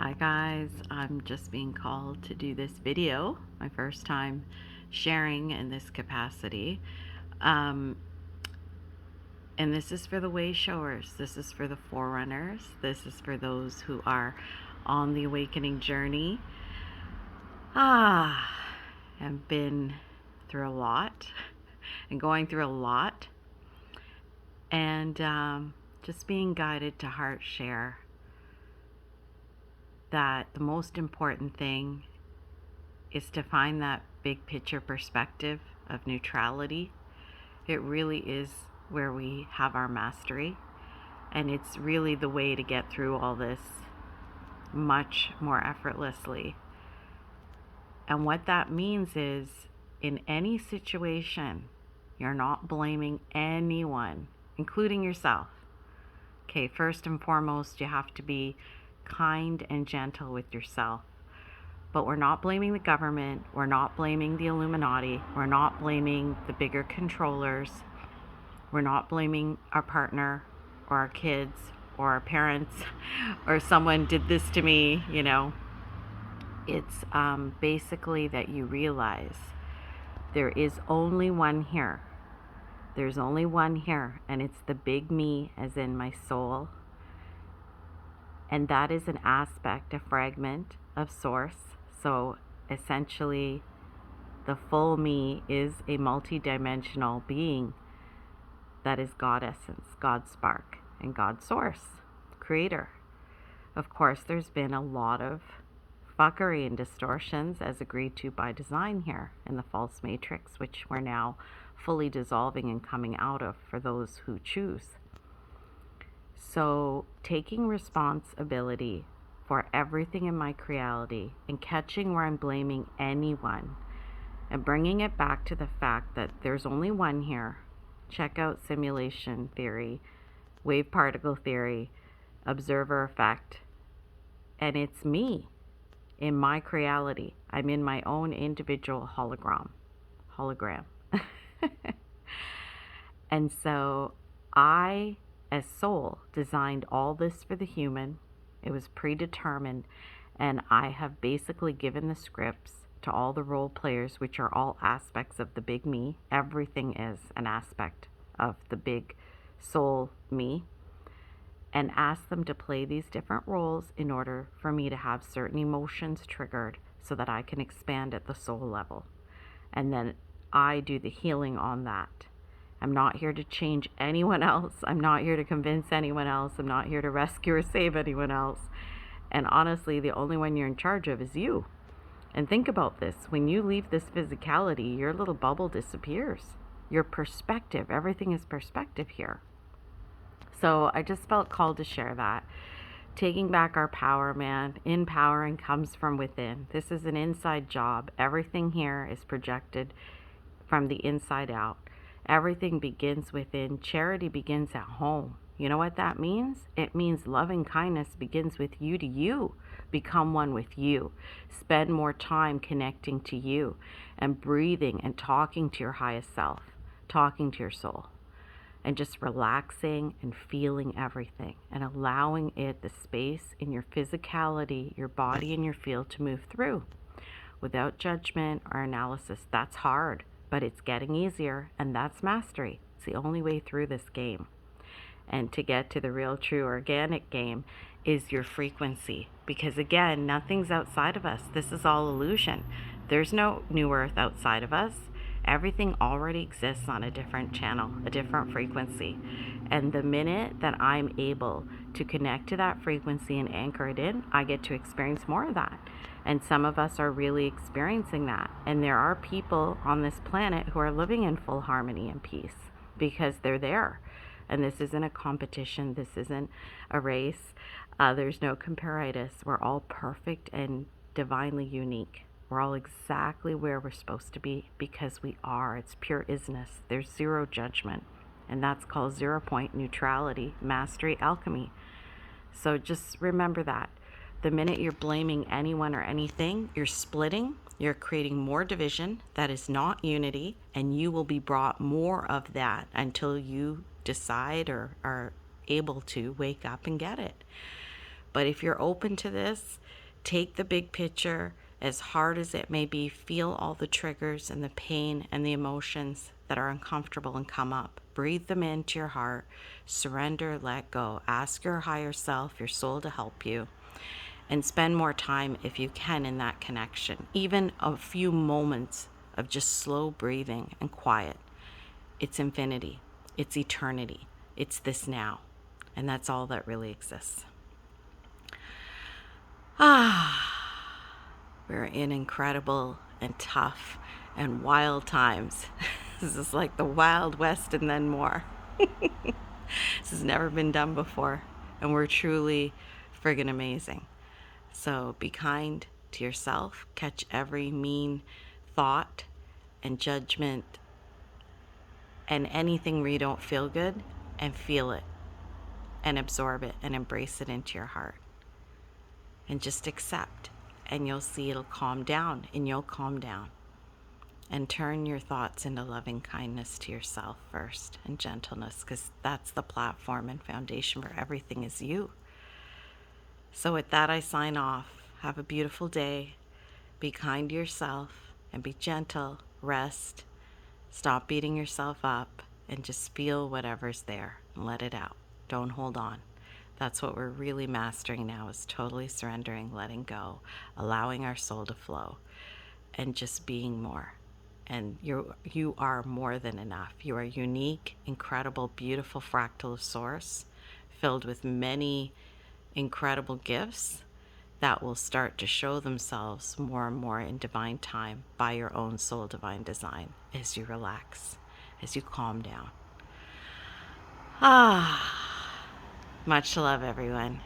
Hi guys, I'm just being called to do this video, my first time sharing in this capacity. Um, and this is for the way showers, this is for the forerunners, this is for those who are on the awakening journey. I've been through a lot and going through a lot, and just being guided to heart share that the most important thing is to find that big picture perspective of neutrality. It really is where we have our mastery, and it's really the way to get through all this much more effortlessly. And what that means is, in any situation, you're not blaming anyone, including yourself. Okay, first and foremost, you have to be kind and gentle with yourself. But we're not blaming the government, we're not blaming the Illuminati, we're not blaming the bigger controllers, we're not blaming our partner or our kids or our parents or someone did this to me, It's basically that you realize there is only one here. There's only one here, and it's the big me, as in my soul. And that is an aspect, a fragment of source. So essentially, the full me is a multidimensional being that is God essence, God spark, and God source, creator. Of course, there's been a lot of fuckery and distortions as agreed to by design here in the false matrix, which we're now fully dissolving and coming out of for those who choose. So taking responsibility for everything in my creality and catching where I'm blaming anyone and bringing it back to the fact that there's only one here. Check out simulation theory, wave particle theory, observer effect, and it's me in my creality. I'm in my own individual hologram. And so I, as soul, designed all this for the human. It was predetermined, and I have basically given the scripts to all the role players, which are all aspects of the big me. Everything is an aspect of the big soul me, and asked them to play these different roles in order for me to have certain emotions triggered so that I can expand at the soul level. And then I do the healing on that. I'm not here to change anyone else. I'm not here to convince anyone else. I'm not here to rescue or save anyone else. And honestly, the only one you're in charge of is you. And think about this. When you leave this physicality, your little bubble disappears. Your perspective, everything is perspective here. So I just felt called to share that. Taking back our power, man. Empowering comes from within. This is an inside job. Everything here is projected from the inside out. Everything begins within. Charity begins at home. You know what that means? It means loving kindness begins with you to you. Become one with you. Spend more time connecting to you and breathing and talking to your highest self, talking to your soul, and just relaxing and feeling everything and allowing it the space in your physicality, your body and your field to move through without judgment or analysis. That's hard, but it's getting easier, and that's mastery. It's the only way through this game. And to get to the real, true, organic game is your frequency. Because again, nothing's outside of us. This is all illusion. There's no new earth outside of us. Everything already exists on a different channel, a different frequency. And the minute that I'm able to connect to that frequency and anchor it in, I get to experience more of that. And some of us are really experiencing that. And there are people on this planet who are living in full harmony and peace because they're there. And this isn't a competition. This isn't a race. There's no comparitis. We're all perfect and divinely unique. We're all exactly where we're supposed to be because we are. It's pure isness. There's zero judgment. And that's called 0 point neutrality, mastery, alchemy. So just remember that. The minute you're blaming anyone or anything, you're splitting. You're creating more division. That is not unity. And you will be brought more of that until you decide or are able to wake up and get it. But if you're open to this, take the big picture, as hard as it may be. Feel all the triggers and the pain and the emotions that are uncomfortable and come up. Breathe them into your heart. Surrender, let go. Ask your higher self, your soul, to help you. And spend more time, if you can, in that connection. Even a few moments of just slow breathing and quiet. It's infinity. It's eternity. It's this now. And that's all that really exists. We're in incredible and tough and wild times. This is like the Wild West and then more. This has never been done before, and we're truly friggin' amazing. So be kind to yourself. Catch every mean thought and judgment and anything where you don't feel good, and feel it and absorb it and embrace it into your heart. And just accept, and you'll see it'll calm down, and you'll calm down. And turn your thoughts into loving kindness to yourself first, and gentleness, because that's the platform and foundation for everything is you. So with that, I sign off. Have a beautiful day. Be kind to yourself and be gentle. Rest. Stop beating yourself up and just feel whatever's there and let it out. Don't hold on. That's what we're really mastering now, is totally surrendering, letting go, allowing our soul to flow, and just being more. And you are more than enough. You are unique, incredible, beautiful fractal of source, filled with many incredible gifts that will start to show themselves more and more in divine time by your own soul divine design, as you relax, as you calm down. Much love, everyone.